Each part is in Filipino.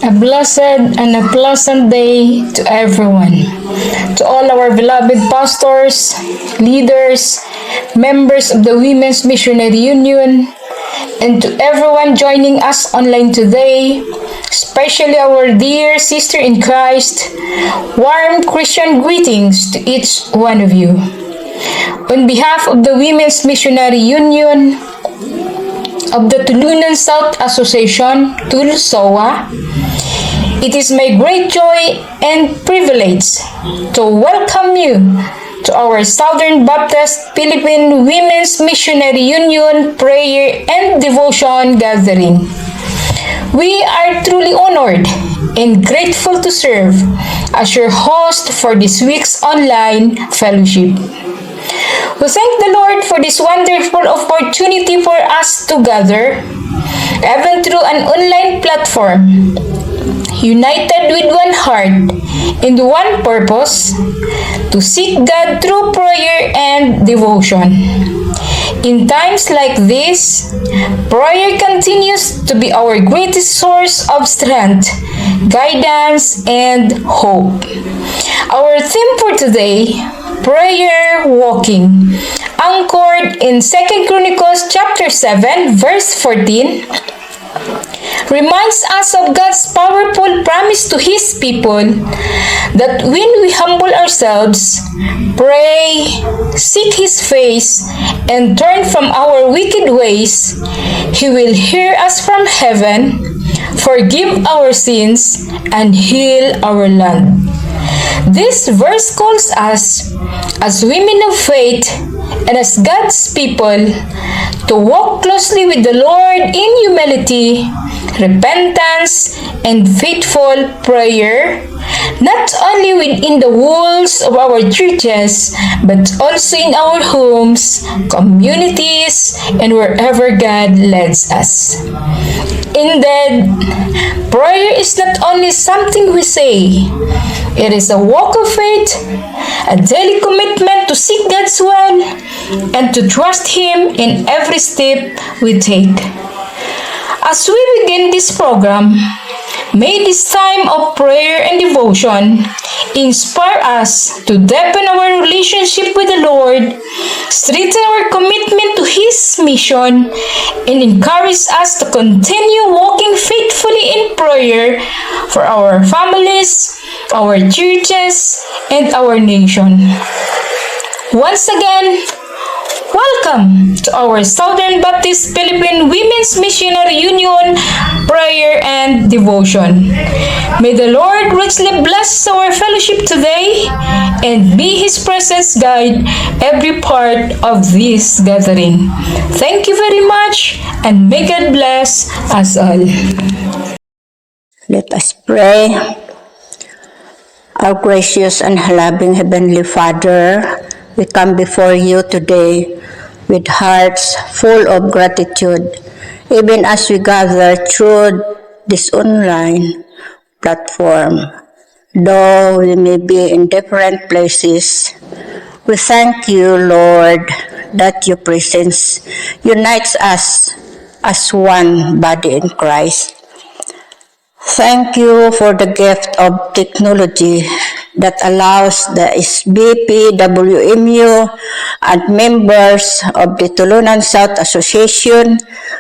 A blessed and a pleasant day to everyone. To all our beloved pastors, leaders, members of the Women's Missionary Union, and to everyone joining us online today, especially our dear sister in Christ, warm Christian greetings to each one of you. On behalf of the Women's Missionary Union, of the Tulunan South Association, TULSOA, it is my great joy and privilege to welcome you to our Southern Baptist Philippine Women's Missionary Union Prayer and Devotion Gathering. We are truly honored and grateful to serve as your host for this week's online fellowship. We thank the Lord for this wonderful opportunity for us to gather, even through an online platform, united with one heart and one purpose, to seek God through prayer and devotion. In times like this, prayer continues to be our greatest source of strength, guidance, and hope. Our theme for today, prayer walking, anchored in 2 Chronicles chapter 7 verse 14, reminds us of God's powerful promise to His people that when we humble ourselves, pray, seek His face, and turn from our wicked ways, He will hear us from heaven, forgive our sins, and heal our land. This verse calls us, as women of faith and as God's people, to walk closely with the Lord in humility, repentance, and faithful prayer, not only within the walls of our churches, but also in our homes, communities, and wherever God leads us. Indeed, prayer is not only something we say, it is a walk of faith, a daily commitment to seek God's will, and to trust Him in every step we take. As we begin this program, may this time of prayer and devotion inspire us to deepen our relationship with the Lord, strengthen our commitment to His mission, and encourage us to continue walking faithfully in prayer for our families, our churches, and our nation. Once again, welcome to our Southern Baptist Philippine Women's Missionary Union Prayer and Devotion. May the Lord richly bless our fellowship today and be His presence guide every part of this gathering. Thank you very much, and may God bless us all. Let us pray. Our gracious and loving Heavenly Father, we come before you today with hearts full of gratitude, even as we gather through this online platform. Though we may be in different places, we thank you, Lord, that your presence unites us as one body in Christ. Thank you for the gift of technology that allows the SBP, WMU, and members of the Tulunan South Association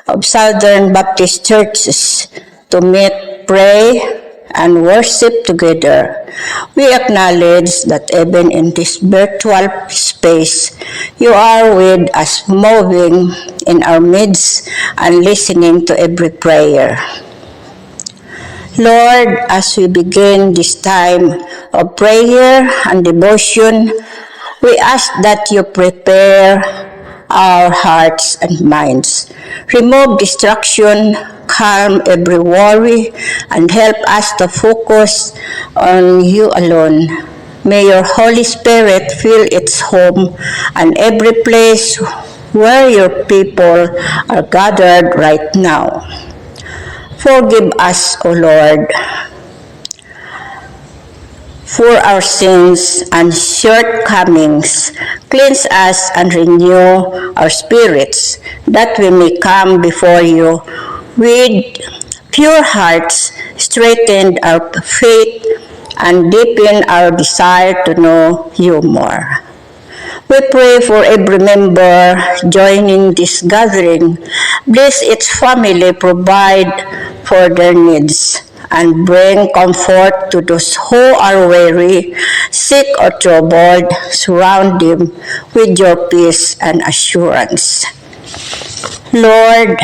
of Southern Baptist Churches to meet, pray, and worship together. We acknowledge that even in this virtual space, you are with us, moving in our midst and listening to every prayer. Lord, as we begin this time of prayer and devotion, we ask that you prepare our hearts and minds, remove distraction, calm every worry, and help us to focus on you alone. May your Holy Spirit fill its home and every place where your people are gathered right now. Forgive us, O Lord, for our sins and shortcomings. Cleanse us and renew our spirits, that we may come before you with Pure hearts strengthen our faith and deepen our desire to know you more. We pray for every member joining this gathering. Bless its family, provide for their needs, and bring comfort to those who are weary, sick, or troubled. Surround them with your peace and assurance. Lord,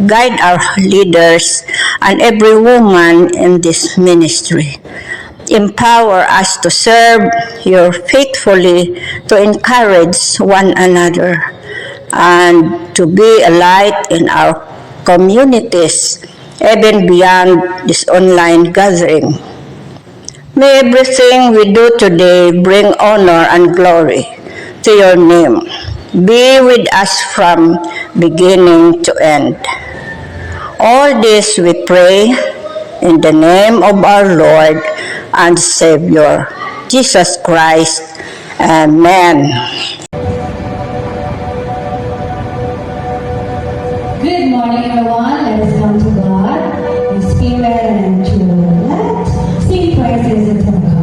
guide our leaders and every woman in this ministry. Empower us to serve you faithfully, to encourage one another, and to be a light in our communities, even beyond this online gathering. May everything we do today bring honor and glory to your name. Be with us from beginning to end. All this we pray in the name of our Lord and Savior, Jesus Christ. Amen. Good morning, everyone. Let us come to God in spirit and truth. Let's sing praises until God.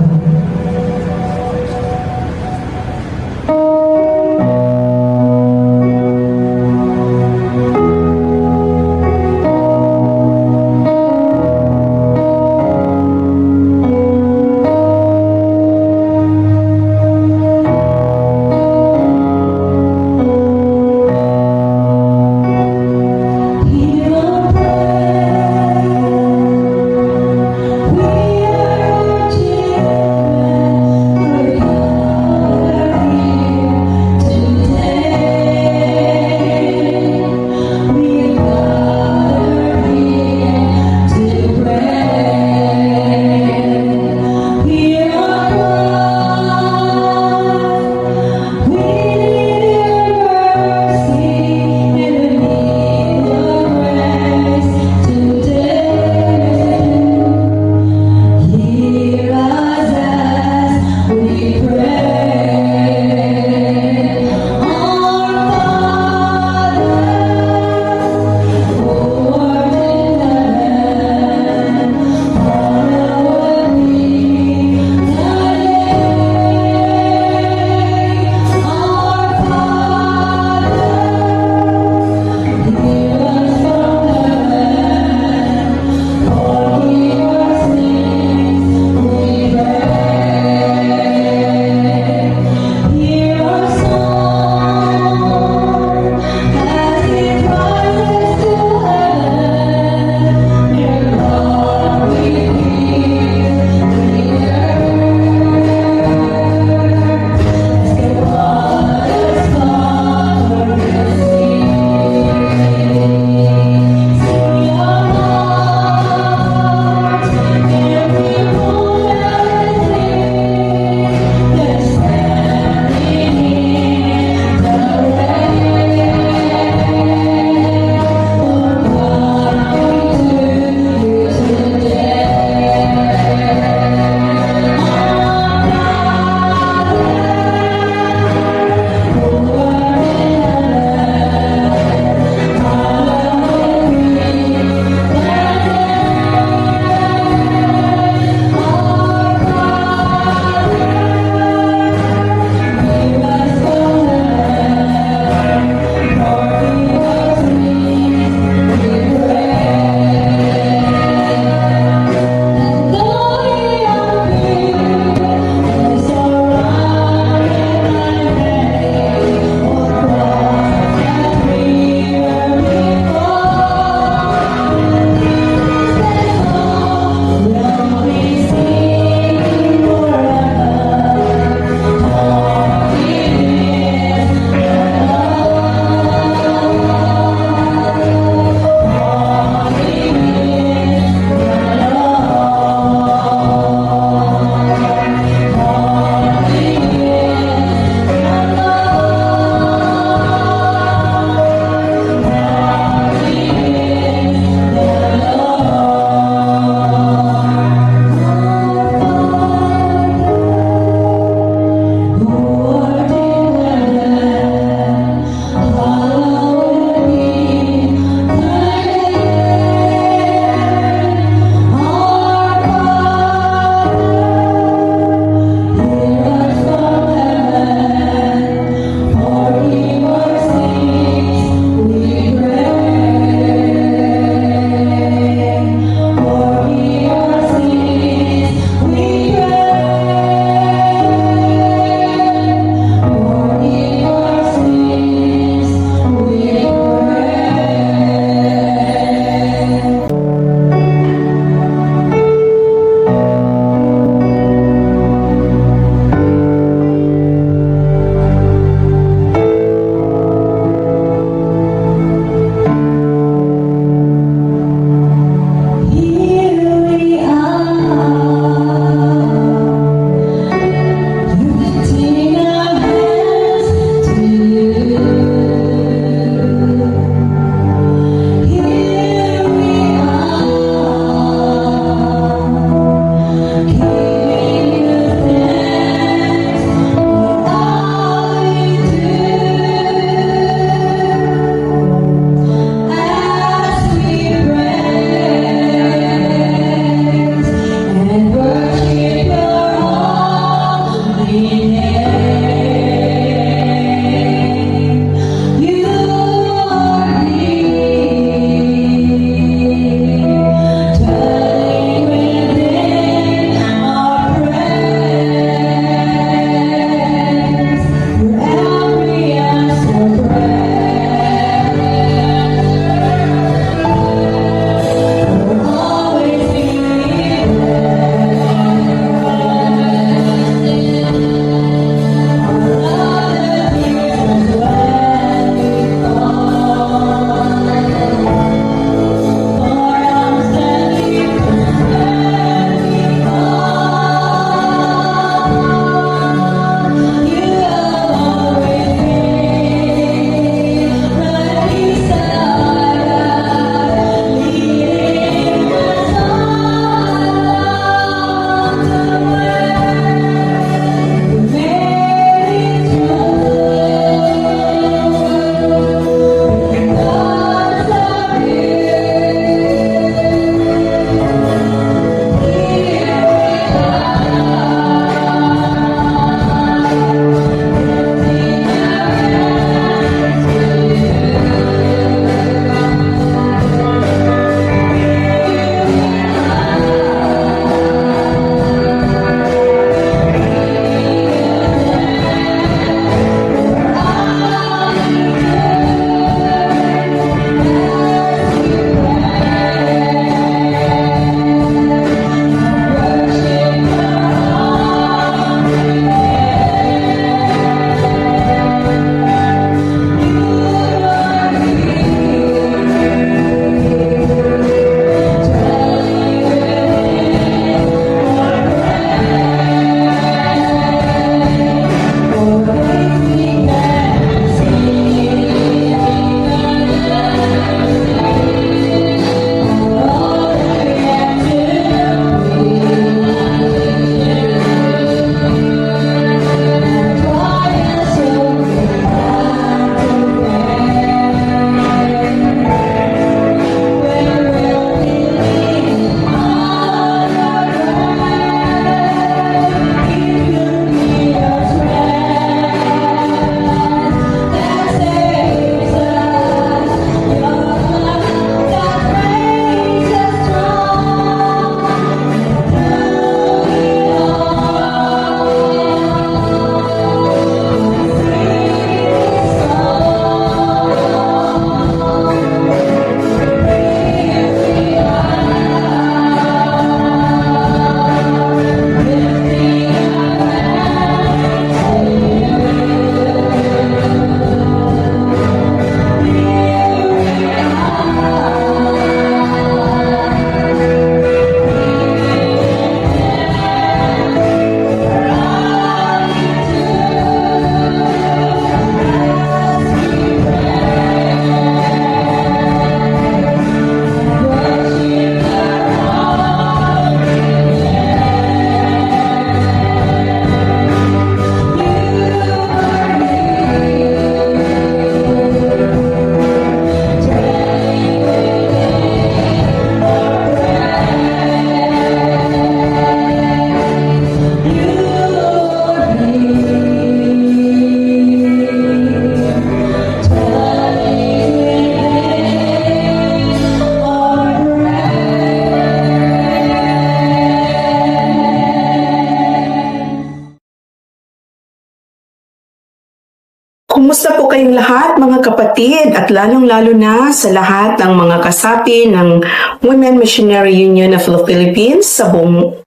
Kumusta po kayong lahat mga kapatid at lalong-lalo na sa lahat ng mga kasapi ng Women Missionary Union of the Philippines sa buong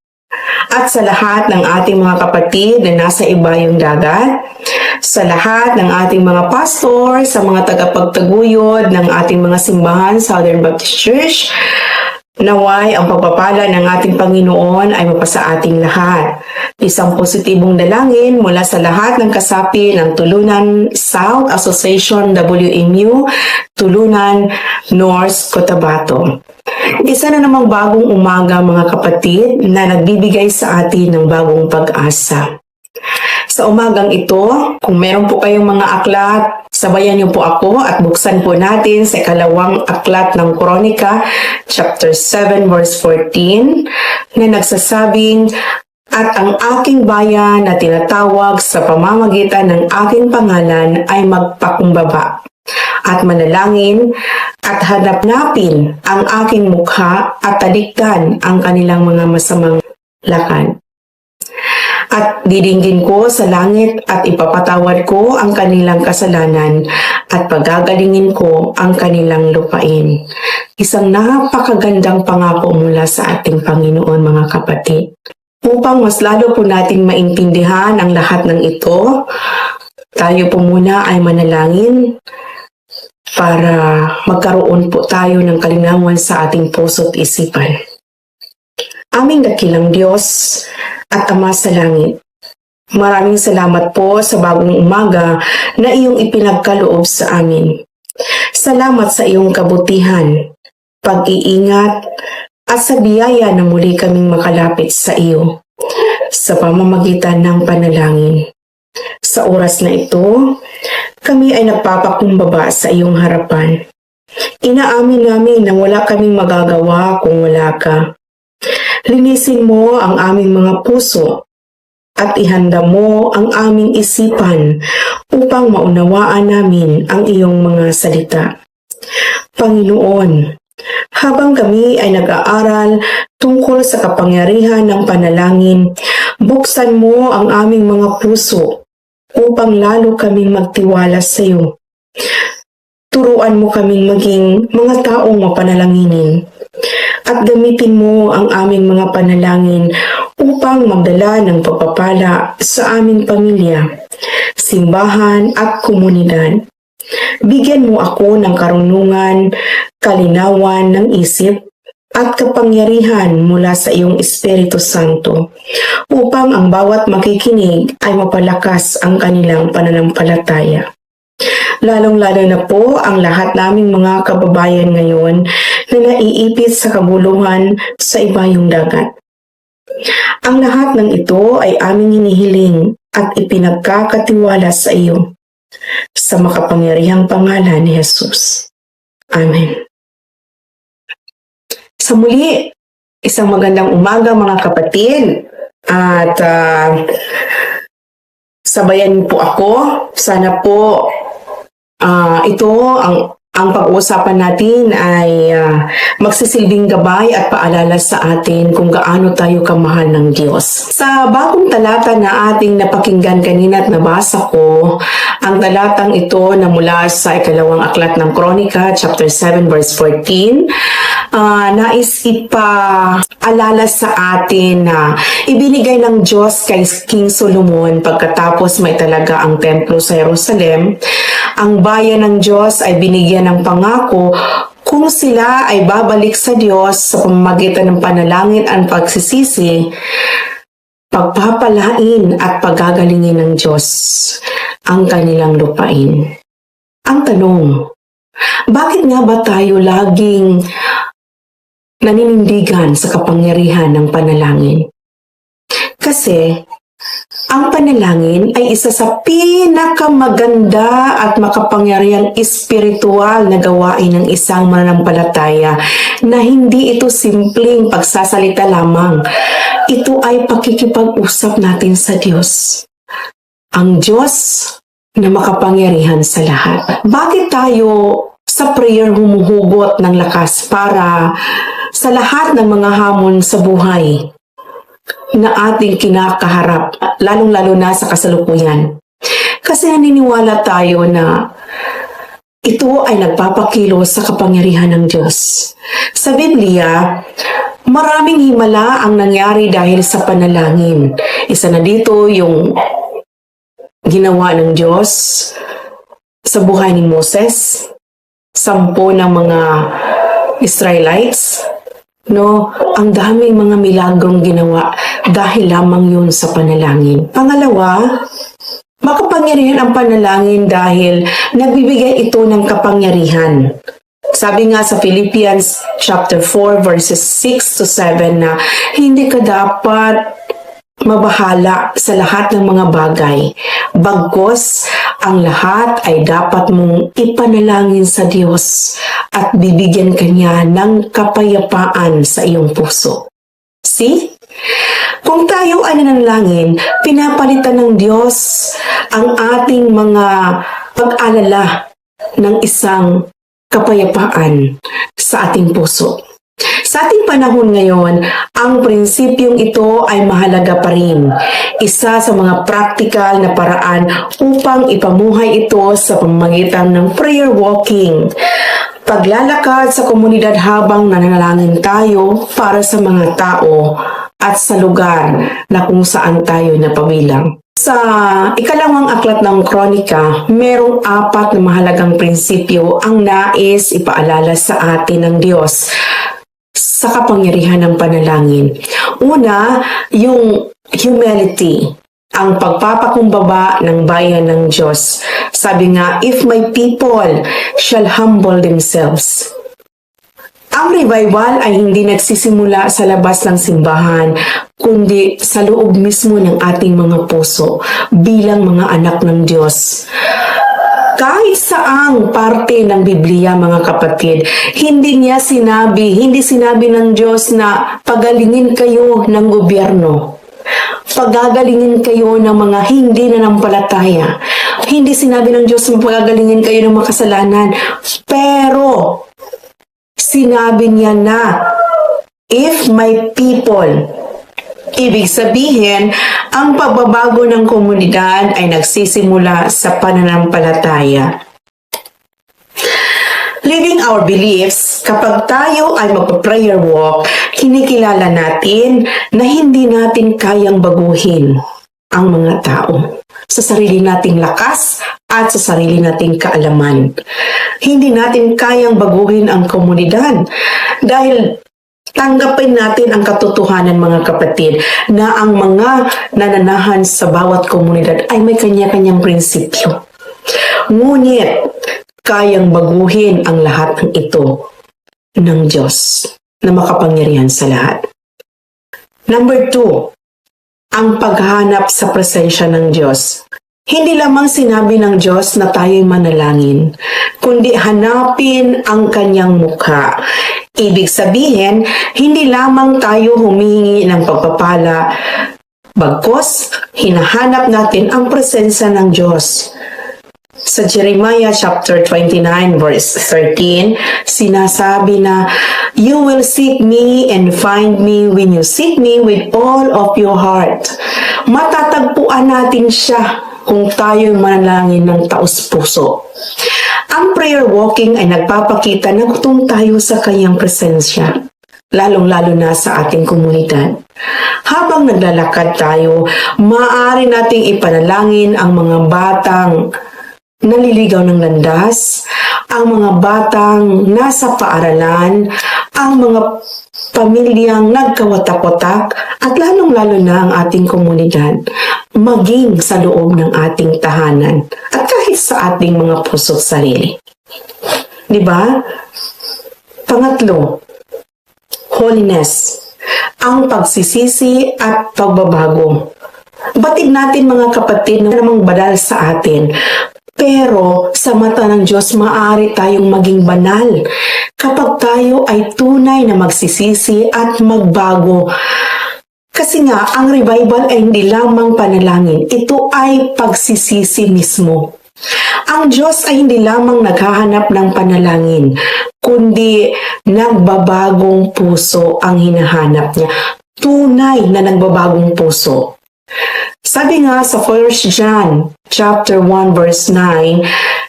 at sa lahat ng ating mga kapatid na nasa ibayong dagat, sa lahat ng ating mga pastor, sa mga tagapagtaguyod ng ating mga simbahan, Southern Baptist Church, naway ang pagpapala ng ating Panginoon ay mapasa ating lahat. Isang positibong dalangin mula sa lahat ng kasapi ng Tulunan South Association WMU, Tulunan North Cotabato. Isa na namang bagong umaga mga kapatid na nagbibigay sa atin ng bagong pag-asa. Sa umagang ito, kung meron po kayong mga aklat, sabayan niyo po ako at buksan po natin sa ikalawang aklat ng Kronika, chapter 7, verse 14, na nagsasabing, "At ang aking bayan na tinatawag sa pamamagitan ng aking pangalan ay magpakumbaba at manalangin at hanap-napin ang aking mukha at talikdan ang kanilang mga masamang lakad. At didinggin ko sa langit at ipapatawad ko ang kanilang kasalanan at pagagalingin ko ang kanilang lupain." Isang napakagandang pangako mula sa ating Panginoon mga kapatid. Upang mas lalo po nating maintindihan ang lahat ng ito, tayo po muna ay manalangin para magkaroon po tayo ng kalinawan sa ating puso at isipan. Aming dakilang Diyos at Ama sa langit, maraming salamat po sa bagong umaga na iyong ipinagkaloob sa amin. Salamat sa iyong kabutihan, pag-iingat at sa biyaya na muli kaming makalapit sa iyo sa pamamagitan ng panalangin. Sa oras na ito, kami ay nagpapakumbaba sa iyong harapan. Inaamin namin na wala kaming magagawa kung wala ka. Linisin mo ang aming mga puso at ihanda mo ang aming isipan upang maunawaan namin ang iyong mga salita. Panginoon, habang kami ay nag-aaral tungkol sa kapangyarihan ng panalangin, buksan mo ang aming mga puso upang lalo kaming magtiwala sa iyo. Turuan mo kaming maging mga taong mapanalanginin at gamitin mo ang aming mga panalangin upang magdala ng pagpapala sa aming pamilya, simbahan at komunidad. Bigyan mo ako ng karunungan, kalinawan ng isip at kapangyarihan mula sa iyong Espiritu Santo upang ang bawat makikinig ay mapalakas ang kanilang pananampalataya. Lalong-lalo na po ang lahat naming mga kababayan ngayon na naiipit sa kabuluhan sa ibayong dagat. Ang lahat ng ito ay aming hinihiling at ipinagkakatiwala sa iyo sa makapangyarihang pangalan ni Jesus. Amen. Sa muli, isang magandang umaga mga kapatid at sabayan po ako. Sana po ito ang pag-uusapan natin ay magsisilbing gabay at paalala sa atin kung gaano tayo kamahal ng Diyos. Sa bagong talata na ating napakinggan kanina at nabasa ko, ang talatang ito na mula sa ikalawang aklat ng Kronika, chapter 7, verse 14, nais ipaalala sa atin na ibinigay ng Diyos kay King Solomon pagkatapos maitalaga ang templo sa Jerusalem. Ang bayan ng Diyos ay binigyan ng pangako kung sila ay babalik sa Diyos sa pamamagitan ng panalangin at pagsisisi, pagpapalain at pagagalingin ng Diyos ang kanilang lupain. Ang tanong, bakit nga ba tayo laging naninindigan sa kapangyarihan ng panalangin? Kasi ang panalangin ay isa sa pinakamaganda at makapangyarihang espiritual na gawain ng isang mananampalataya na hindi ito simpleng pagsasalita lamang. Ito ay pakikipag-usap natin sa Diyos. Ang Diyos na makapangyarihan sa lahat. Bakit tayo sa prayer humuhugot ng lakas para sa lahat ng mga hamon sa buhay na ating kinakaharap, lalong-lalo na sa kasalukuyan? Kasi naniniwala tayo na ito ay nagpapakilos sa kapangyarihan ng Diyos. Sa Biblia, maraming himala ang nangyari dahil sa panalangin. Isa na dito yung ginawa ng Diyos sa buhay ni Moses, 10 ng mga Israelites. No, ang daming mga milagrong ginawa dahil lamang yun sa panalangin. Pangalawa, makapangyarihan ang panalangin dahil nagbibigay ito ng kapangyarihan. Sabi nga sa Philippians chapter 4 verses 6 to 7 na hindi ka dapat mabahala sa lahat ng mga bagay. Bagkus, ang lahat ay dapat mong ipanalangin sa Diyos at bibigyan Kanya ng kapayapaan sa iyong puso. See? Kung tayo ay nanalangin, pinapalitan ng Diyos ang ating mga pag-alala ng isang kapayapaan sa ating puso. Sa ating panahon ngayon, ang prinsipyong ito ay mahalaga pa rin. Isa sa mga praktikal na paraan upang ipamuhay ito sa pamamagitan ng prayer walking. Paglalakad sa komunidad habang nananalangin tayo para sa mga tao at sa lugar na kung saan tayo napabilang. Sa ikalawang aklat ng Kronika, merong 4 na mahalagang prinsipyo ang nais ipaalala sa atin ng Diyos sa kapangyarihan ng panalangin. Una, yung humility, ang pagpapakumbaba ng bayan ng Diyos. Sabi nga, if my people shall humble themselves. Ang revival ay hindi nagsisimula sa labas ng simbahan, kundi sa loob mismo ng ating mga puso bilang mga anak ng Diyos. Kahit saang parte ng Biblia, mga kapatid, hindi sinabi ng Diyos na pagalingin kayo ng gobyerno. Pagagalingin kayo ng mga hindi nanampalataya. Hindi sinabi ng Diyos na pagagalingin kayo ng makasalanan. Pero, sinabi niya na, if my people, ibig sabihin, ang pagbabago ng komunidad ay nagsisimula sa pananampalataya. Living our beliefs, kapag tayo ay magpa-prayer walk, kinikilala natin na hindi natin kayang baguhin ang mga tao sa sarili nating lakas at sa sarili nating kaalaman. Hindi natin kayang baguhin ang komunidad dahil tanggapin natin ang katotohanan, mga kapatid, na ang mga nananahan sa bawat komunidad ay may kanya-kanyang prinsipyo. Ngunit, kayang baguhin ang lahat ng ito ng Diyos na makapangyarihan sa lahat. Number 2, ang paghanap sa presensya ng Diyos. Hindi lamang sinabi ng Diyos na tayo'y manalangin, kundi hanapin ang kanyang mukha. Ibig sabihin, hindi lamang tayo humingi ng pagpapala, bagkus hinahanap natin ang presensya ng Diyos. Sa Jeremiah chapter 29 verse 13, sinasabi na, "You will seek me and find me when you seek me with all of your heart." Matatagpuan natin siya kung tayo'y manalangin ng taos-puso. Ang prayer walking ay nagpapakita na gutom tayo sa kanyang presensya, lalong-lalo na sa ating komunidad. Habang naglalakad tayo, maaari nating ipanalangin ang mga batang naliligaw ng landas, ang mga batang nasa paaralan, ang mga pamilyang nagkawatak-watak, at lalong-lalo na ang ating komunidad, maging sa loob ng ating tahanan, at kahit sa ating mga puso't sarili. Diba? Pangatlo, holiness, ang pagsisisi at pagbabago. Batid natin, mga kapatid, na namang banal sa atin, pero sa mata ng Diyos, maaari tayong maging banal kapag tayo ay tunay na magsisisi at magbago. Kasi nga, ang revival ay hindi lamang panalangin. Ito ay pagsisisi mismo. Ang Diyos ay hindi lamang naghahanap ng panalangin, kundi nagbabagong puso ang hinahanap niya. Tunay na nagbabagong puso. Sabi nga sa 1 John chapter 1 verse 9,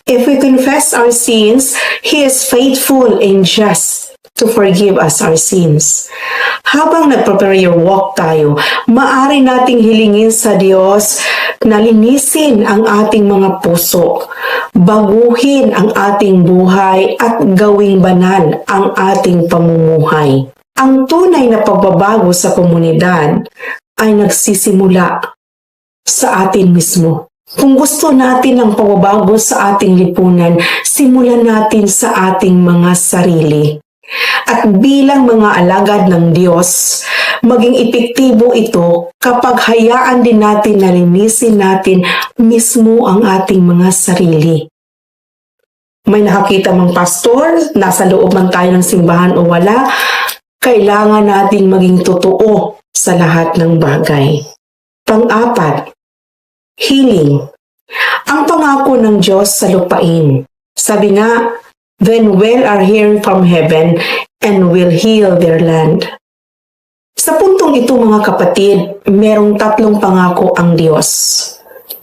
if we confess our sins, He is faithful and just to forgive us our sins. Habang nagpe-prayer walk tayo, maaari nating hilingin sa Diyos na linisin ang ating mga puso, baguhin ang ating buhay at gawing banal ang ating pamumuhay. Ang tunay na pagbabago sa komunidad ay nagsisimula sa atin mismo. Kung gusto natin ng pagbabago sa ating lipunan, simulan natin sa ating mga sarili. At bilang mga alagad ng Diyos, maging epektibo ito kapag hayaan din natin na linisin natin mismo ang ating mga sarili. May nakakita mang pastor, nasa loob man tayo ng simbahan o wala, kailangan natin maging totoo sa lahat ng bagay. Pang-apat, healing. Ang pangako ng Diyos sa lupain. Sabi nga, then well are hearing from heaven and will heal their land. Sa puntong ito mga kapatid, merong 3 pangako ang Diyos.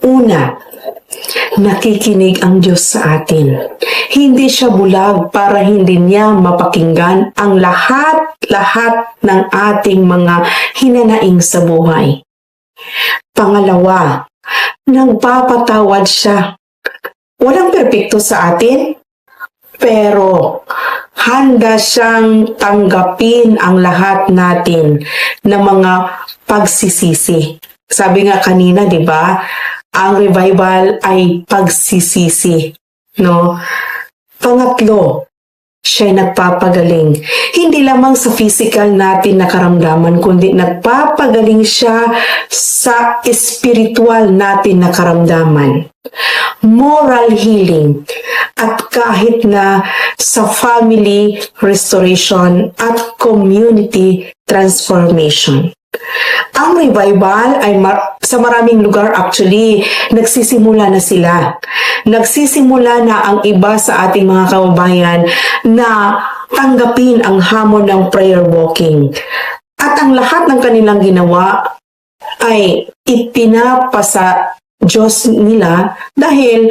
Una, nakikinig ang Diyos sa atin. Hindi siya bulag para hindi niya mapakinggan ang lahat ng ating mga hinanaing sa buhay. Pangalawa, nagpapatawad siya. Walang perpekto sa atin, pero handa siyang tanggapin ang lahat natin ng mga pagsisisi. Sabi nga kanina, di ba? Ang revival ay pagsisisi, no? Pangatlo, siya'y nagpapagaling. Hindi lamang sa physical natin na karamdaman, kundi nagpapagaling siya sa spiritual natin na karamdaman. Moral healing, at kahit na sa family restoration at community transformation. Ang revival ay sa maraming lugar actually, nagsisimula na sila. Nagsisimula na ang iba sa ating mga kababayan na tanggapin ang hamon ng prayer walking. At ang lahat ng kanilang ginawa ay ipinapasa Diyos nila dahil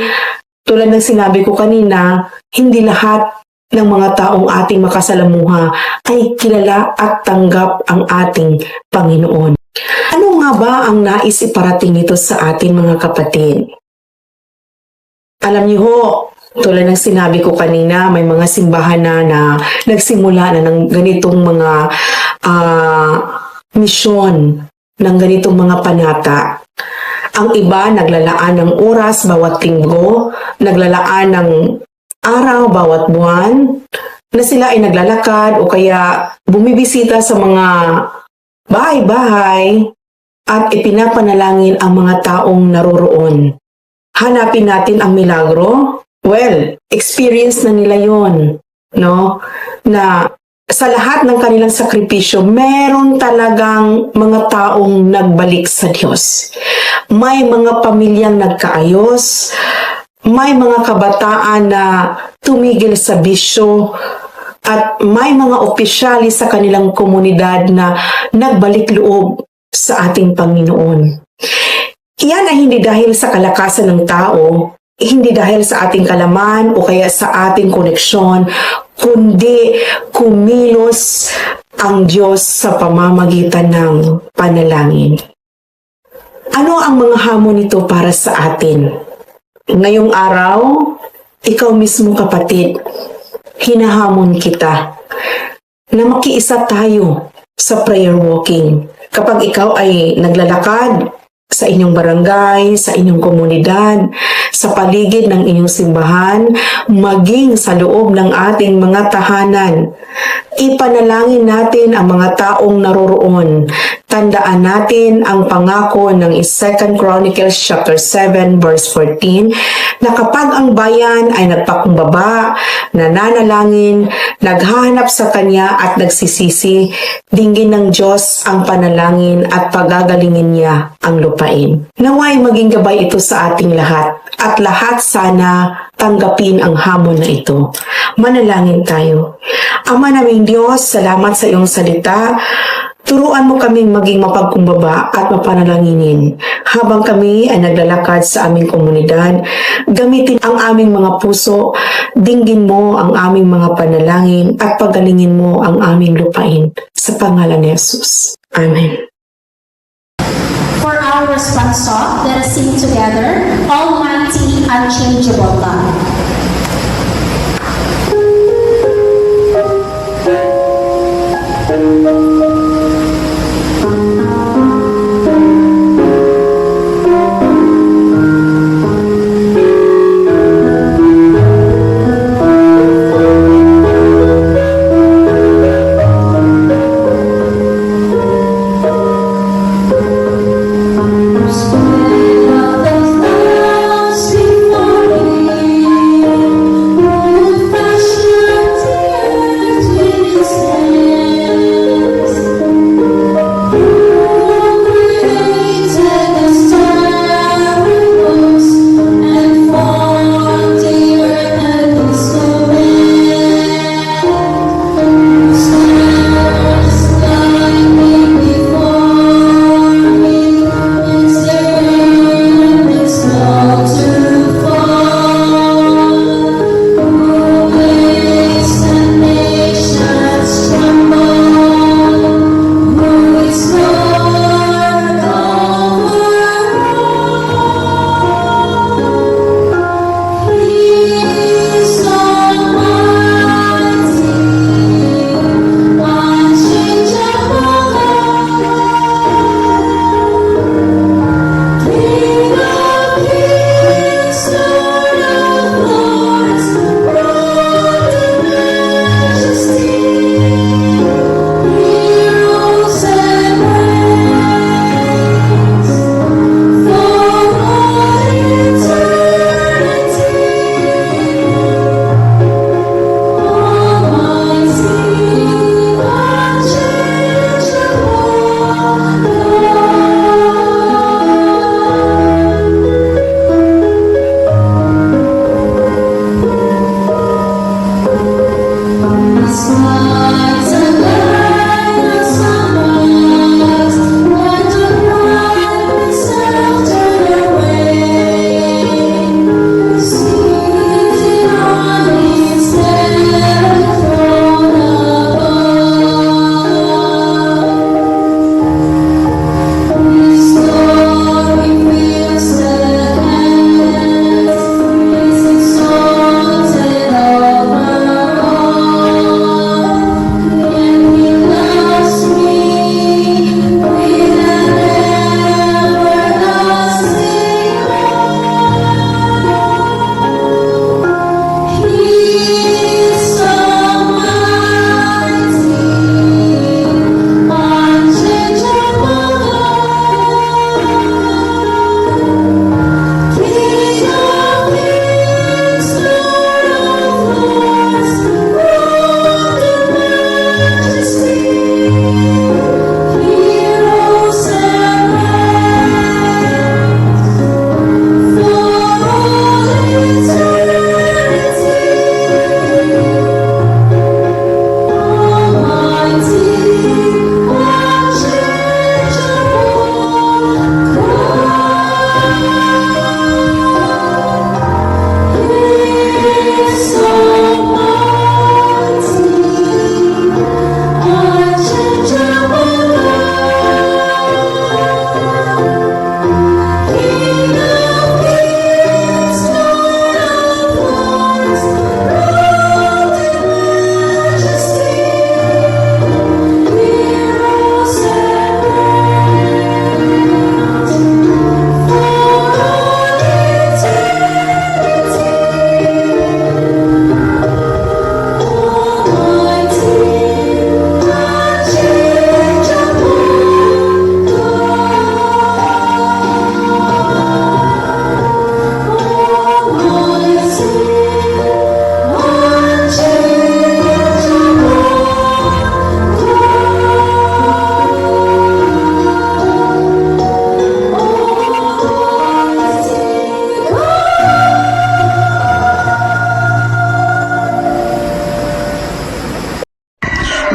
tulad ng sinabi ko kanina, hindi lahat ng mga taong ating makasalamuha ay kilala at tanggap ang ating Panginoon. Ano nga ba ang nais iparating nito sa atin mga kapatid? Alam niyo ho, tulad ng sinabi ko kanina, may mga simbahan na nagsimula na ng ganitong mga misyon, ng ganitong mga panata. Ang iba naglalaan ng oras bawat linggo, naglalaan ng araw bawat buwan, na sila ay naglalakad o kaya bumibisita sa mga bahay-bahay at ipinapanalangin ang mga taong naroroon. Hanapin natin ang milagro? Well, experience na nila yon, no? Na sa lahat ng kanilang sakripisyo, meron talagang mga taong nagbalik sa Diyos. May mga pamilyang nagkaayos, may mga kabataan na tumigil sa bisyo, at may mga opisyali sa kanilang komunidad na nagbalik loob sa ating Panginoon. Iyan ay hindi dahil sa kalakasan ng tao, hindi dahil sa ating kalaman o kaya sa ating koneksyon, kundi kumilos ang Diyos sa pamamagitan ng panalangin. Ano ang mga hamon nito para sa atin? Ngayong araw, ikaw mismo kapatid, hinahamon kita na makiisa tayo sa prayer walking. Kapag ikaw ay naglalakad sa inyong barangay, sa inyong komunidad, sa paligid ng inyong simbahan, maging sa loob ng ating mga tahanan, ipanalangin natin ang mga taong naroroon. Tandaan natin ang pangako ng 2 Chronicles chapter 7 verse 14 na kapag ang bayan ay nagpakumbaba, nananalangin, naghahanap sa Kanya at nagsisisi, dinggin ng Diyos ang panalangin at pagagalingin niya ang lupain. Naway maging gabay ito sa ating lahat at lahat sana tanggapin ang hamon na ito. Manalangin tayo. Ama naming Diyos, salamat sa iyong salita. Turuan mo kaming maging mapagkumbaba at mapanalanginin. Habang kami ay naglalakad sa aming komunidad, gamitin ang aming mga puso, dinggin mo ang aming mga panalangin at pagalingin mo ang aming lupain. Sa pangalan ni Jesus. Amen. For our response song, let us sing together, Almighty, Unchangeable God.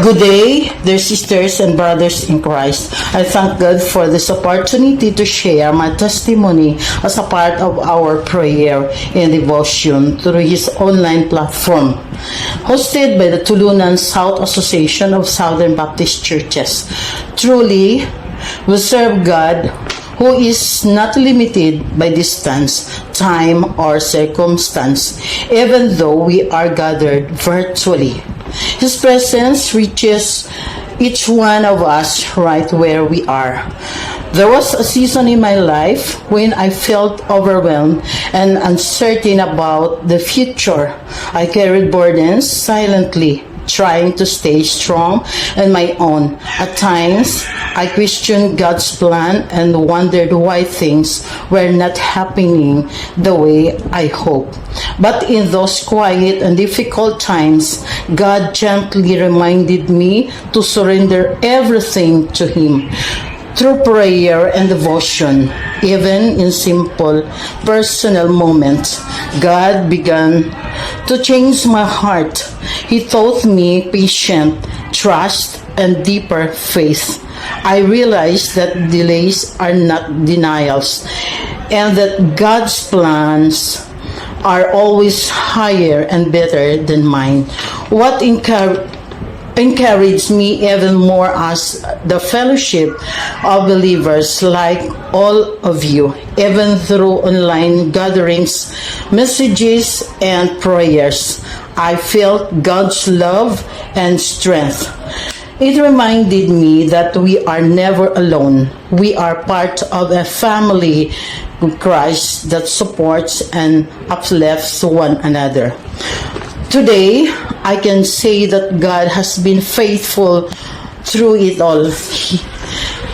Good day. dear sisters and brothers in Christ. I thank God for this opportunity to share my testimony as a part of our prayer and devotion through His online platform, hosted by the Tulunan South Association of Southern Baptist Churches. Truly, we serve God who is not limited by distance, time, or circumstance, even though we are gathered virtually. His presence reaches each one of us right where we are. There was a season in my life when I felt overwhelmed and uncertain about the future. I carried burdens silently, trying to stay strong on my own. At times, I questioned God's plan and wondered why things were not happening the way I hoped. But in those quiet and difficult times, God gently reminded me to surrender everything to Him. Through prayer and devotion, even in simple personal moments, God began to change my heart. He taught me patience, trust, and deeper faith. I realized that delays are not denials, and that God's plans are always higher and better than mine. What encouraged me even more as the fellowship of believers like all of you, even through online gatherings, messages, and prayers. I felt God's love and strength. It reminded me that we are never alone. We are part of a family with Christ that supports and uplifts one another. Today, I can say that God has been faithful through it all.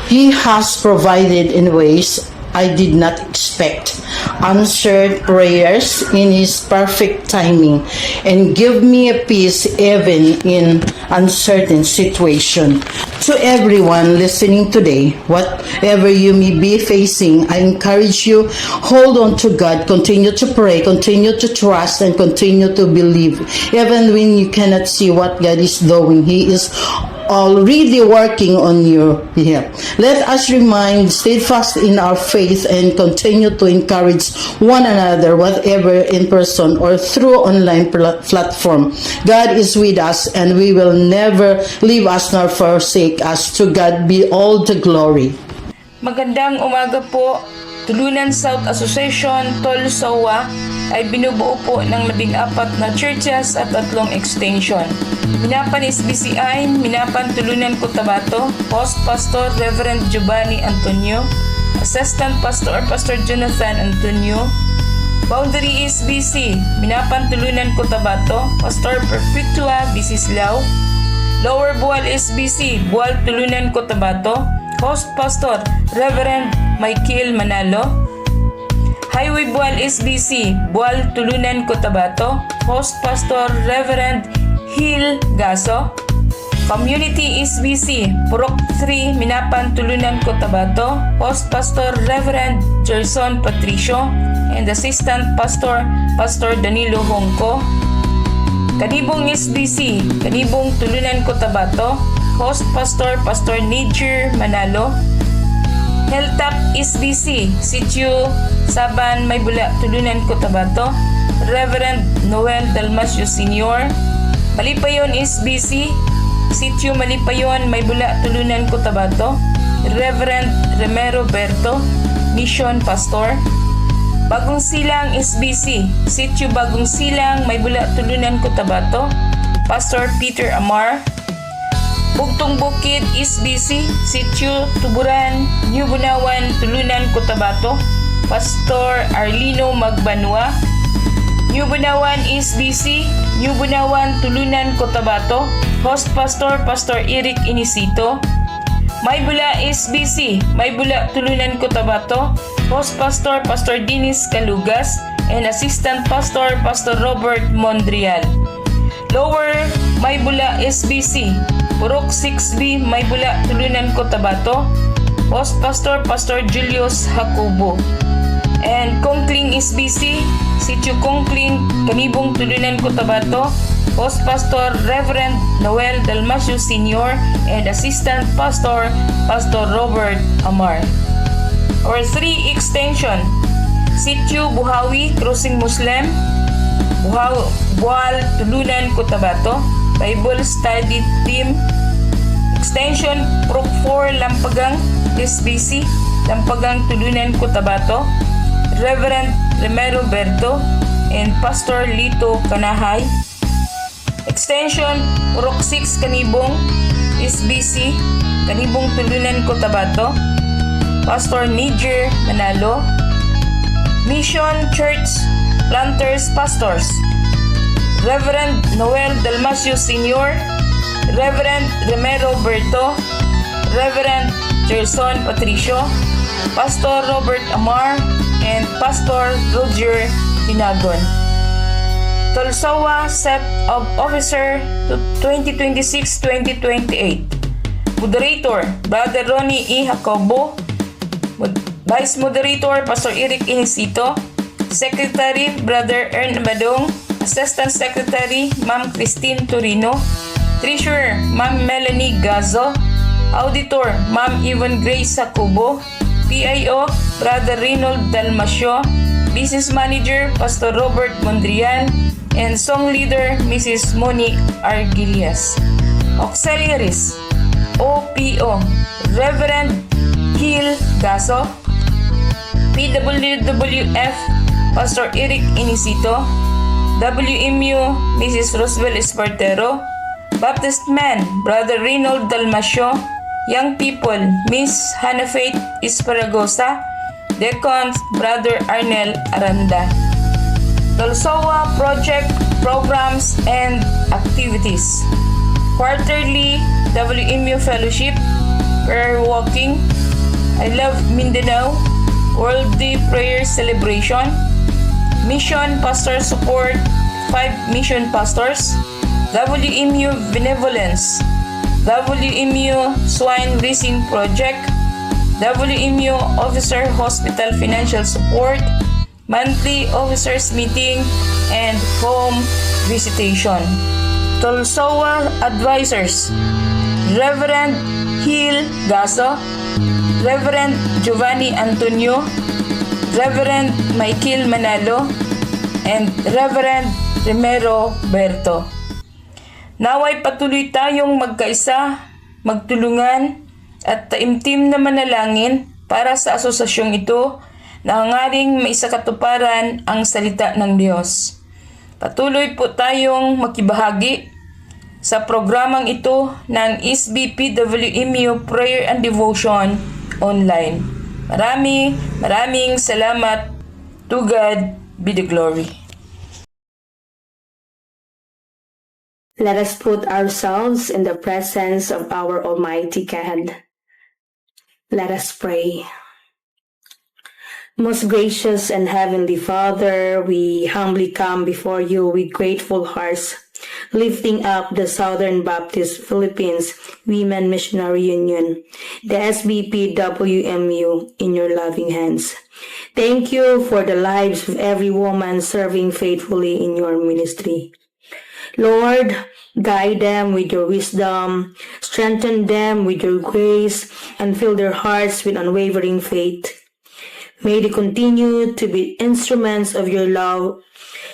He has provided in ways I did not expect, answered prayers in His perfect timing, and give me a peace even in uncertain situation. To everyone listening today, whatever you may be facing, I encourage you, hold on to God, continue to pray, continue to trust, and continue to believe. Even when you cannot see what God is doing, He is already working on your behalf. Let us remain steadfast in our faith and continue to encourage one another, whatever in person or through online platform. God is with us, and we will never leave us nor forsake us. To God be all the glory. Magandang umaga po. Tulunan South Association, Tol-Sawa, ay binubuo po ng 14 na churches at 3 extension. Minapan SBCI, Minapan Tulunan Cotabato, Host Pastor Reverend Giovanni Antonio, Assistant Pastor Pastor Jonathan Antonio, Boundary SBC, Minapan Tulunan Cotabato, Pastor Perpetua Bisislao, Lower Bual SBC, Bual Tulunan Cotabato, Host Pastor Reverend Michael Manalo, Highway Bual SBC, Bual Tulunan Cotabato, Host Pastor Reverend Hil Gaso, Community SBC, Purok 3, Minapan Tulunan Cotabato, Host Pastor Reverend Gerson Patricio, and Assistant Pastor Pastor Danilo Hongko, Kanibong SBC, Kanibong Tulunan Cotabato, Host Pastor Pastor Niger Manalo, Hilltop SBC, Sitio Saban Maybula Tulunan Cotabato, Reverend Noel Dalmasio Sr., Malipayon SBC, Sitio Malipayon Maybula Tulunan Cotabato, Reverend Remero Berto, Mission Pastor, Bagong Silang SBC, Sitio Bagong Silang Maybula Tulunan Cotabato, Pastor Peter Amar, Bugtong Bukid SBC, Sitio Tuburan, New Bunawan, Tulunan Cotabato, Pastor Arlino Magbanwa, New Bunawan SBC, New Bunawan, Tulunan Cotabato, Host Pastor Pastor Eric Inisito, Maybula SBC, Maybula Tulunan Cotabato, Host Pastor Pastor Dennis Calugas, and Assistant Pastor Pastor Robert Mondrial. Lower Maybula SBC, Purok 6B, Maybula Tulunan Cotabato, Host Pastor Pastor Julius Jacobo, and Kongkling SBC, Sitio Kongkling, Kanibong Tulunan Cotabato, Host Pastor Reverend Noel Dalmasio Sr. and Assistant Pastor Pastor Robert Amar. Our 3 extension, Sitio Buhawi, Crossing Muslim, Bual, Tulunan, Cotabato, Bible Study Team, Extension Prop 4 Lampagang, SBC, Lampagang, Tulunan, Cotabato, Reverend Romero Berto, and Pastor Lito Kanahay. Extension Purok 6 Kanibong, SBC, Kanibong, Tulunan, Cotabato, Pastor Niger Manalo. Mission Church Planters Pastors, Reverend Noel Dalmasio Sr., Reverend Romero Berto, Reverend Gerson Patricio, Pastor Robert Amar, and Pastor Roger Dinagon. Tolsowa Set of Officer 2026-2028. Moderator, Brother Ronnie E. Jacobo. Vice Moderator, Pastor Eric Inisito. Secretary, Brother Ern Badong. Assistant Secretary, Ma'am Christine Torino. Treasurer, Ma'am Melanie Gazo. Auditor, Ma'am Yvonne Grace Sacubo. PIO, Brother Reynold Dalmasio. Business Manager, Pastor Robert Mondrian. And Song Leader, Mrs. Monique Argilias. Auxiliaries, OPO, Reverend Gil Gaso. PWWF, Pastor Eric Inisito. WMU, Mrs. Roswell Espartero. Baptist Man, Brother Reynold Dalmasio. Young People, Miss Hannah Faith Esparagosa. Deacons, Brother Arnel Aranda. Tolsowa Project Programs and Activities. Quarterly WMU Fellowship, Prayer Walking, I Love Mindanao, World Day Prayer Celebration, Mission Pastor Support, 5 Mission Pastors, WMU Benevolence, WMU Swine Raising Project, WMU Officer Hospital Financial Support, Monthly Officers Meeting, and Home Visitation. Tolsowa Advisors, Reverend Gil Gaso, Reverend Giovanni Antonio, Reverend Michael Manalo, and Reverend Romero Berto. Naway patuloy tayong magkaisa, magtulungan, at taimtim na manalangin para sa asosasyong ito na hangaring maisakatuparan ang salita ng Diyos. Patuloy po tayong makibahagi sa programang ito ng SBPWMU Prayer and Devotion Online. Maraming salamat. To God be the glory. Let us put ourselves in the presence of our Almighty God. Let us pray. Most gracious and heavenly Father, we humbly come before you with grateful hearts, lifting up the Southern Baptist Philippines Women Missionary Union, the SBPWMU, in your loving hands. Thank you for the lives of every woman serving faithfully in your ministry. Lord, guide them with your wisdom, strengthen them with your grace, and fill their hearts with unwavering faith. May they continue to be instruments of your love,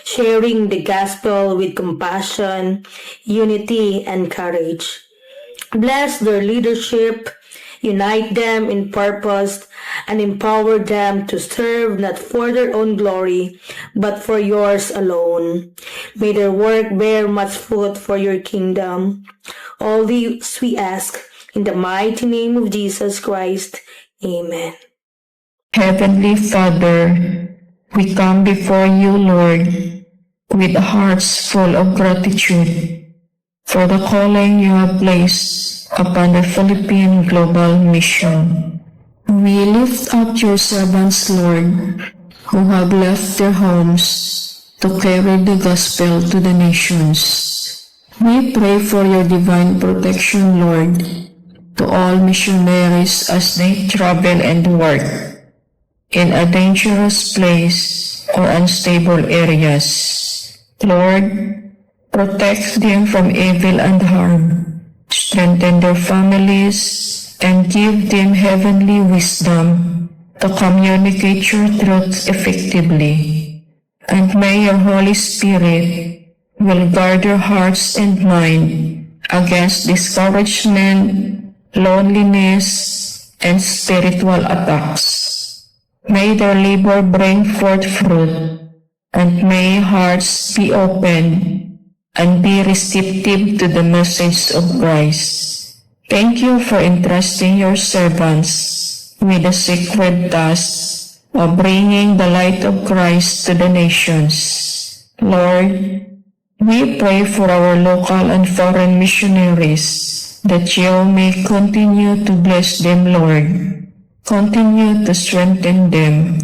sharing the gospel with compassion, unity, and courage. Bless their leadership, unite them in purpose, and empower them to serve not for their own glory, but for yours alone. May their work bear much fruit for your kingdom. All this we ask in the mighty name of Jesus Christ. Amen. Heavenly Father, we come before you, Lord, with hearts full of gratitude for the calling you have placed upon the Philippine Global Mission. We lift up your servants, Lord, who have left their homes to carry the gospel to the nations. We pray for your divine protection, Lord, to all missionaries as they travel and work in a dangerous place or unstable areas. Lord, Protect them from evil and harm. Strengthen their families and give them heavenly wisdom to communicate your truth effectively. And may your Holy Spirit will guard their hearts and mind against discouragement, loneliness, and spiritual attacks. May their labor bring forth fruit, and may hearts be open and be receptive to the message of Christ. Thank you for entrusting your servants with the sacred task of bringing the light of Christ to the nations. Lord, we pray for our local and foreign missionaries that you may continue to bless them, Lord. Continue to strengthen them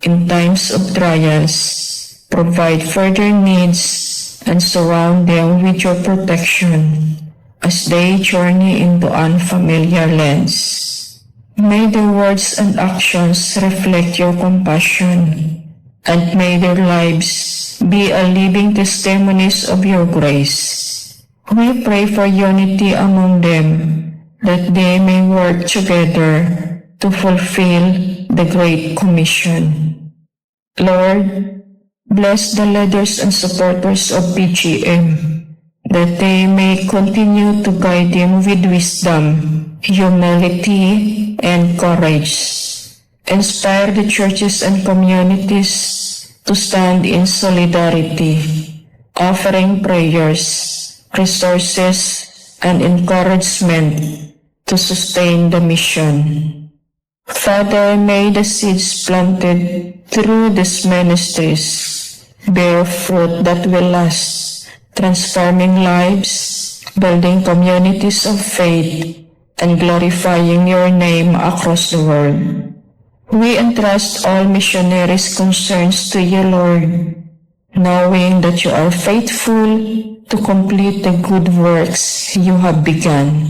in times of trials. Provide further needs and surround them with your protection as they journey into unfamiliar lands. May their words and actions reflect your compassion, and may their lives be a living testimonies of your grace. We pray for unity among them, that they may work together to fulfill the Great Commission. Lord, bless the leaders and supporters of PGM, that they may continue to guide them with wisdom, humility, and courage. Inspire the churches and communities to stand in solidarity, offering prayers, resources, and encouragement to sustain the mission. Father, may the seeds planted through these ministries bear fruit that will last, transforming lives, building communities of faith, and glorifying your name across the world. We entrust all missionaries' concerns to you, Lord, knowing that you are faithful to complete the good works you have begun.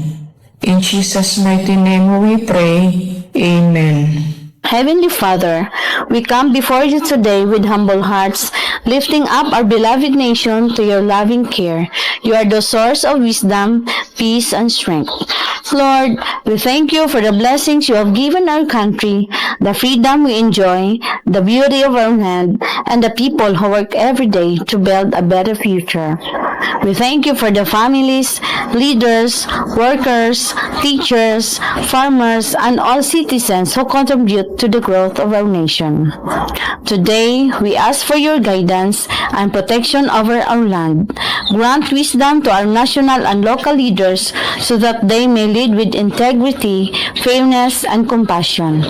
In Jesus' mighty name we pray. Amen. Heavenly Father, we come before you today with humble hearts, lifting up our beloved nation to your loving care. You are the source of wisdom, peace, and strength. Lord, we thank you for the blessings you have given our country, the freedom we enjoy, the beauty of our land, and the people who work every day to build a better future. We thank you for the families, leaders, workers, teachers, farmers, and all citizens who contribute to the growth of our nation. Today, we ask for your guidance and protection over our land. Grant wisdom to our national and local leaders so that they may lead with integrity, fairness, and compassion.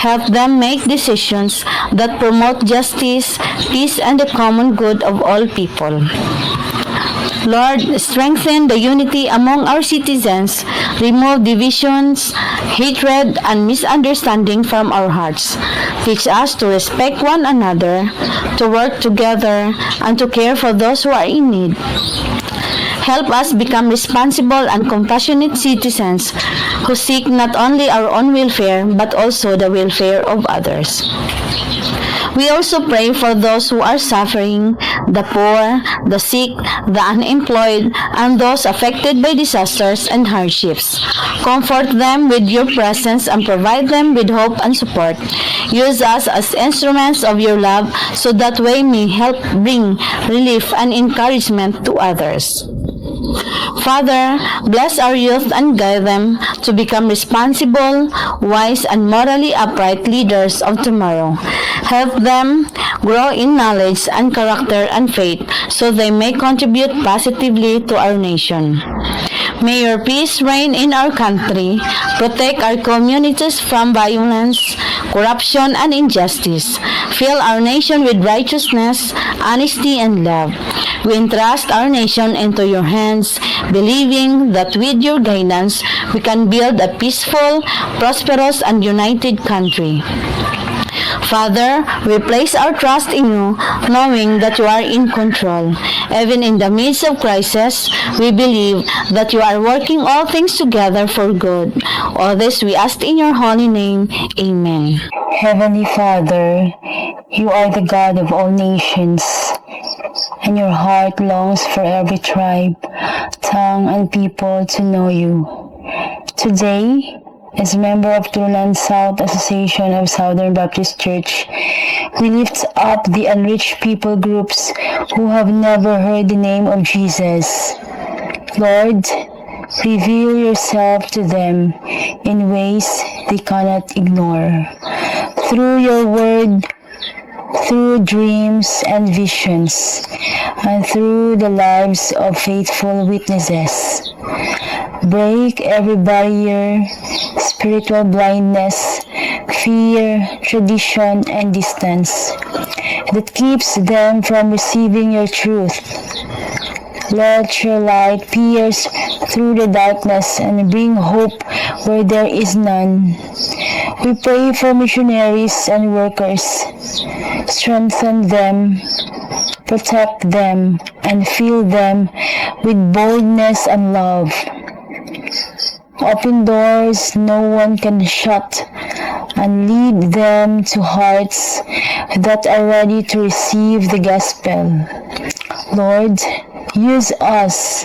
Help them make decisions that promote justice, peace, and the common good of all people. Lord, strengthen the unity among our citizens, remove divisions, hatred, and misunderstanding from our hearts. Teach us to respect one another, to work together, and to care for those who are in need. Help us become responsible and compassionate citizens who seek not only our own welfare, but also the welfare of others. We also pray for those who are suffering, the poor, the sick, the unemployed, and those affected by disasters and hardships. Comfort them with your presence and provide them with hope and support. Use us as instruments of your love so that we may help bring relief and encouragement to others. Father, bless our youth and guide them to become responsible, wise, and morally upright leaders of tomorrow. Help them grow in knowledge and character and faith so they may contribute positively to our nation. May your peace reign in our country, protect our communities from violence, corruption, and injustice. Fill our nation with righteousness, honesty, and love. We entrust our nation into your hands, believing that with your guidance, we can build a peaceful, prosperous, and united country. Father, we place our trust in you, knowing that you are in control. Even in the midst of crisis, we believe that you are working all things together for good. All this we ask in your holy name. Amen. Heavenly Father, you are the God of all nations, and your heart longs for every tribe, tongue, and people to know you. Today, as member of Trunan South Association of Southern Baptist Church, we lift up the unreached people groups who have never heard the name of Jesus. Lord, reveal yourself to them in ways they cannot ignore. Through your word, through dreams and visions, and through the lives of faithful witnesses. Break every barrier, spiritual blindness, fear, tradition, and distance that keeps them from receiving your truth. Let your light pierce through the darkness and bring hope where there is none. We pray for missionaries and workers. Strengthen them, protect them, and fill them with boldness and love. Open doors no one can shut, and lead them to hearts that are ready to receive the gospel. Lord, use us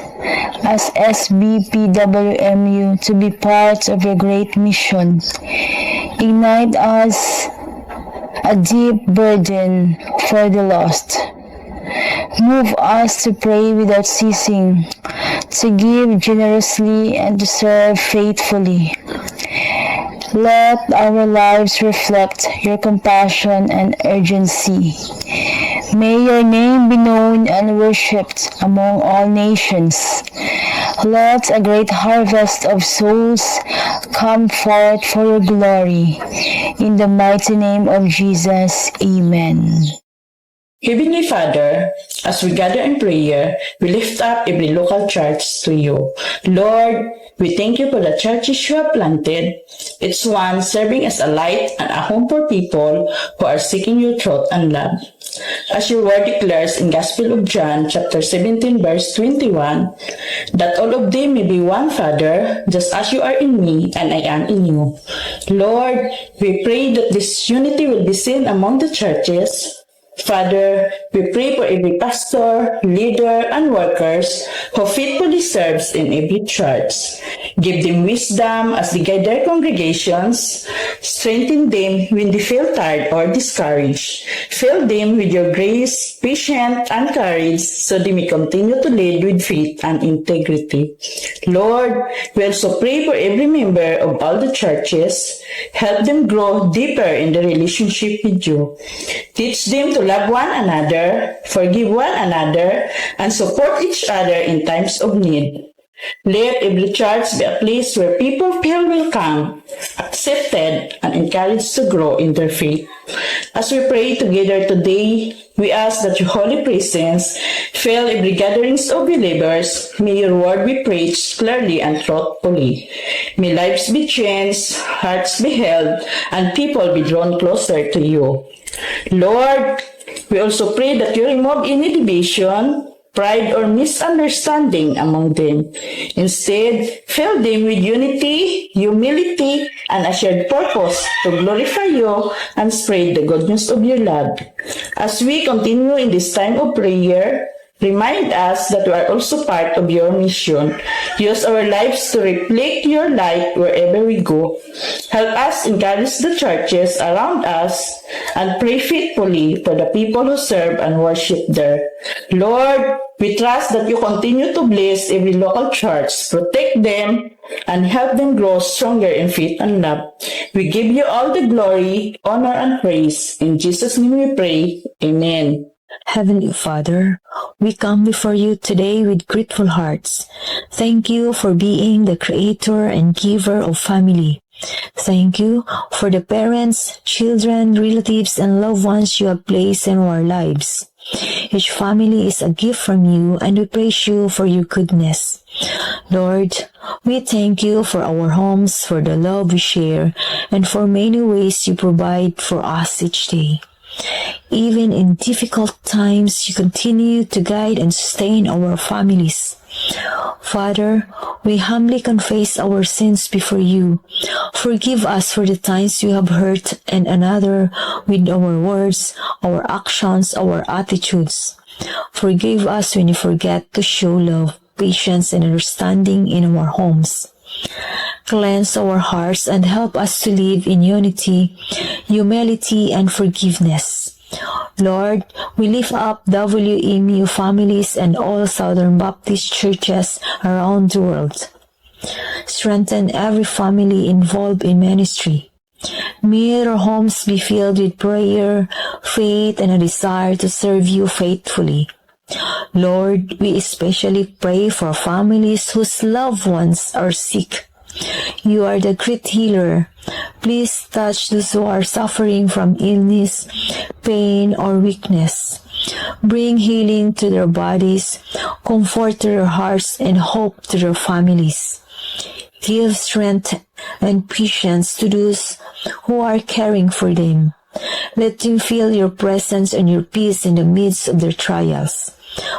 as SBPWMU to be part of your great mission. Ignite us a deep burden for the lost. Move us to pray without ceasing, to give generously, and to serve faithfully. Let our lives reflect your compassion and urgency. May your name be known and worshipped among all nations. Let a great harvest of souls come forth for your glory. In the mighty name of Jesus, amen. Heavenly Father, as we gather in prayer, we lift up every local church to you. Lord, we thank you for the churches you have planted, each one serving as a light and a home for people who are seeking your truth and love. As your word declares in Gospel of John, chapter 17, verse 21, that all of them may be one, Father, just as you are in me and I am in you. Lord, we pray that this unity will be seen among the churches. Father, we pray for every pastor, leader, and workers who faithfully serves in every church. Give them wisdom as they guide their congregations. Strengthen them when they feel tired or discouraged. Fill them with your grace, patience, and courage so they may continue to lead with faith and integrity. Lord, we also pray for every member of all the churches. Help them grow deeper in the relationship with you. Teach them to love one another, forgive one another, and support each other in times of need. Let every church be a place where people feel welcome, accepted, and encouraged to grow in their faith. As we pray together today, we ask that your holy presence fill every gatherings of believers. May your word be preached clearly and truthfully. May lives be changed, hearts be held, and people be drawn closer to you. Lord, we also pray that you remove any division, pride, or misunderstanding among them. Instead, fill them with unity, humility, and a shared purpose to glorify you and spread the good news of your love. As we continue in this time of prayer, remind us that we are also part of your mission. Use our lives to reflect your light wherever we go. Help us encourage the churches around us and pray faithfully for the people who serve and worship there. Lord, we trust that you continue to bless every local church, protect them, and help them grow stronger in faith and love. We give you all the glory, honor, and praise. In Jesus' name we pray. Amen. Heavenly Father, we come before you today with grateful hearts. Thank you for being the creator and giver of family. Thank you for the parents, children, relatives, and loved ones you have placed in our lives. Each family is a gift from you, and we praise you for your goodness. Lord, we thank you for our homes, for the love we share, and for many ways you provide for us each day. Even in difficult times, you continue to guide and sustain our families. Father, we humbly confess our sins before you. Forgive us for the times we have hurt and another with our words, our actions, our attitudes. Forgive us when you forget to show love, patience, and understanding in our homes. Cleanse our hearts and help us to live in unity, humility, and forgiveness. Lord, we lift up WMU families and all Southern Baptist churches around the world. Strengthen every family involved in ministry. May our homes be filled with prayer, faith, and a desire to serve you faithfully. Lord, we especially pray for families whose loved ones are sick. You are the great healer. Please touch those who are suffering from illness, pain, or weakness. Bring healing to their bodies, comfort to their hearts, and hope to their families. Give strength and patience to those who are caring for them. Let them feel your presence and your peace in the midst of their trials.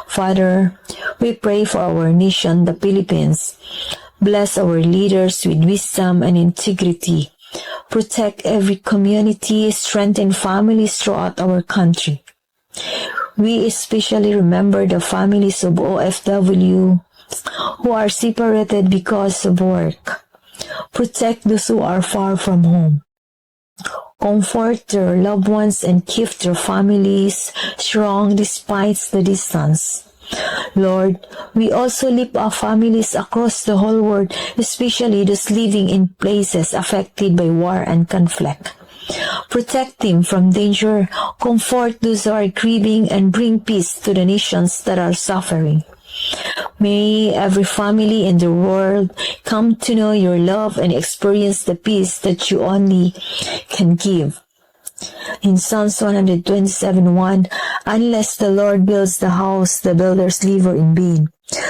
Father, we pray for our nation, the Philippines. Bless our leaders with wisdom and integrity. Protect every community, strengthen families throughout our country. We especially remember the families of OFW who are separated because of work. Protect those who are far from home. Comfort their loved ones and keep their families strong despite the distance. Lord, we also lift up families across the whole world, especially those living in places affected by war and conflict. Protect them from danger, comfort those who are grieving, and bring peace to the nations that are suffering. May every family in the world come to know your love and experience the peace that you only can give. In Psalms 127:1, unless the Lord builds the house, the builders labor in vain.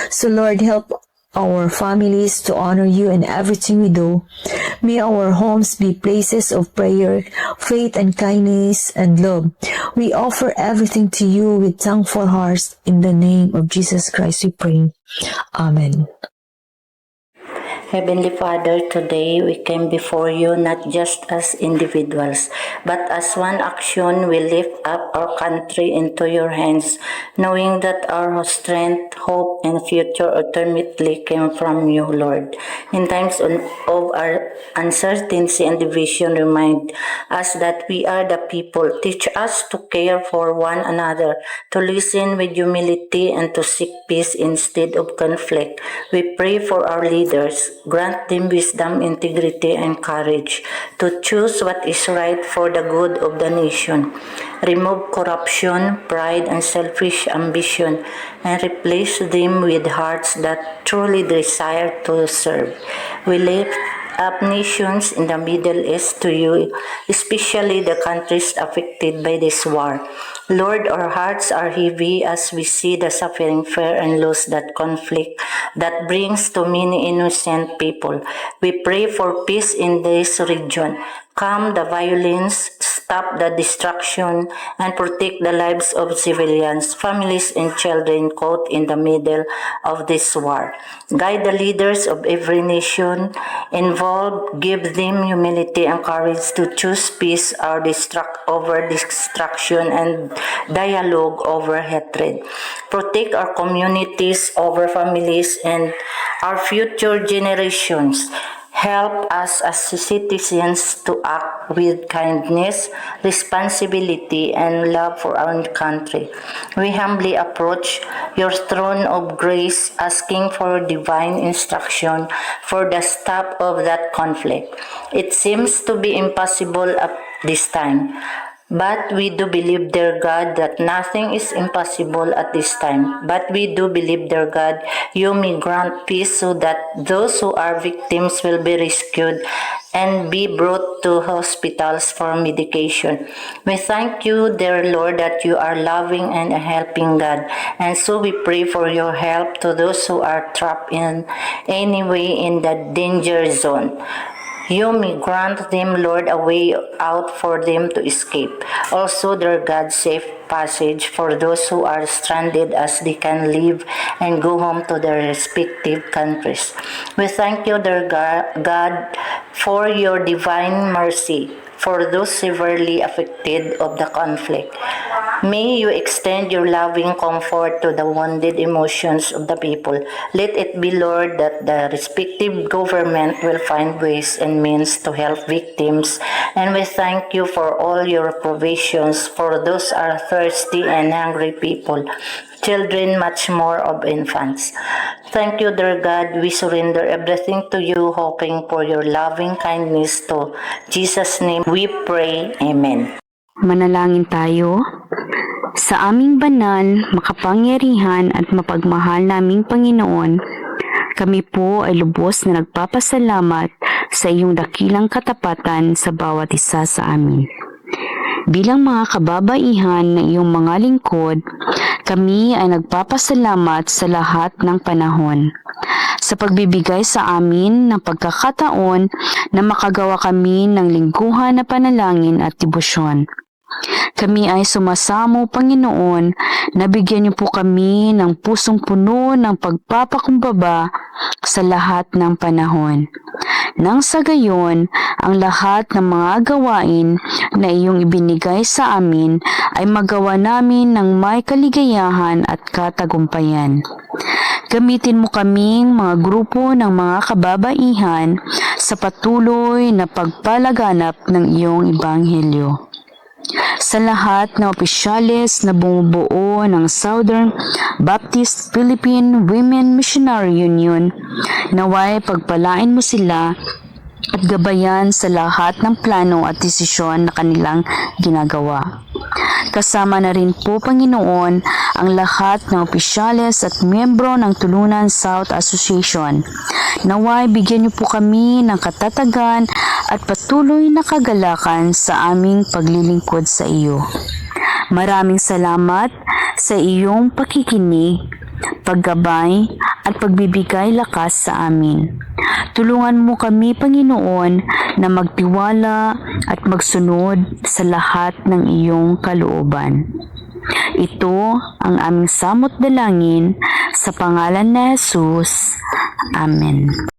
So Lord, help our families to honor you in everything we do. May our homes be places of prayer, faith, and kindness and love. We offer everything to you with thankful hearts. In the name of Jesus Christ we pray. Amen. Heavenly Father, today we came before you not just as individuals, but as one action. We lift up our country into your hands, knowing that our strength, hope, and future ultimately came from you, Lord. In times of our uncertainty and division, remind us that we are the people. Teach us to care for one another, to listen with humility, and to seek peace instead of conflict. We pray for our leaders. Grant them wisdom, integrity, and courage to choose what is right for the good of the nation. Remove corruption, pride, and selfish ambition, and replace them with hearts that truly desire to serve. We lift up nations in the Middle East to you, especially the countries affected by this war. Lord, our hearts are heavy as we see the suffering, fear, and loss that conflict that brings to many innocent people. We pray for peace in this region. Calm the violence, stop the destruction, and protect the lives of civilians, families, and children caught in the middle of this war. Guide the leaders of every nation involved, give them humility and courage to choose peace over destruction and dialogue over hatred. Protect our communities over families and our future generations. Help us as citizens to act with kindness, responsibility, and love for our country. We humbly approach your throne of grace, asking for divine instruction for the stop of that conflict. It seems to be impossible at this time, but we do believe, dear God, that nothing is impossible at this time. But we do believe, dear God, you may grant peace so that those who are victims will be rescued and be brought to hospitals for medication. We thank you, dear Lord, that you are loving and a helping God, and so we pray for your help to those who are trapped in any way in the danger zone. You may grant them, Lord, a way out for them to escape. Also, dear God, safe passage for those who are stranded as they can leave and go home to their respective countries. We thank you, dear God, for your divine mercy for those severely affected of the conflict. May you extend your loving comfort to the wounded emotions of the people. Let it be, Lord, that the respective government will find ways and means to help victims. And we thank you for all your provisions for those are thirsty and hungry people, children, much more of infants. Thank you, dear God. We surrender everything to you, hoping for your loving kindness to Jesus' name we pray. Amen. Manalangin tayo. Sa aming banal, makapangyarihan at mapagmahal naming Panginoon, kami po ay lubos na nagpapasalamat sa iyong dakilang katapatan sa bawat isa sa amin. Bilang mga kababaihan ng iyong mga lingkod, kami ay nagpapasalamat sa lahat ng panahon, sa pagbibigay sa amin ng pagkakataon na makagawa kami ng lingguhan na panalangin at debosyon. Kami ay sumasamo, Panginoon, na bigyan niyo po kami ng pusong puno ng pagpapakumbaba sa lahat ng panahon. Nang sa gayon, ang lahat ng mga gawain na iyong ibinigay sa amin ay magawa namin ng may kaligayahan at katagumpayan. Gamitin mo kaming mga grupo ng mga kababaihan sa patuloy na pagpalaganap ng iyong ebanghelyo. Sa lahat ng opisyales na bumubuo ng Southern Baptist Philippine Women Missionary Union, naway pagpalain mo sila at gabayan sa lahat ng plano at desisyon na kanilang ginagawa. Kasama na rin po, Panginoon, ang lahat ng opisyales at miyembro ng Tulunan South Association. Naway bigyan niyo po kami ng katatagan at patuloy na kagalakan sa aming paglilingkod sa iyo. Maraming salamat sa iyong pakikinig, paggabay at pagbibigay lakas sa amin. Tulungan mo kami, Panginoon, na magtiwala at magsunod sa lahat ng iyong kalooban. Ito ang aming samot dalangin sa pangalan ni Jesus. Amen.